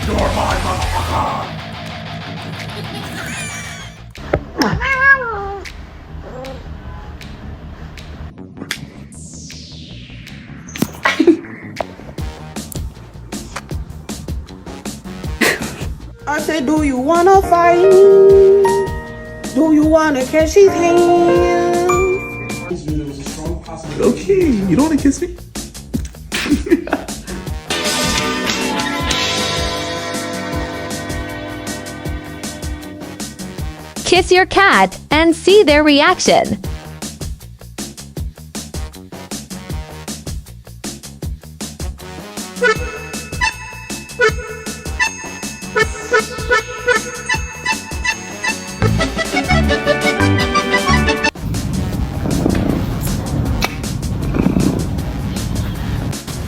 You're my motherfucker! I said, do you wanna fight? Do you wanna catch his hand? Okay, you don't wanna kiss me? Kiss your cat and see their reaction.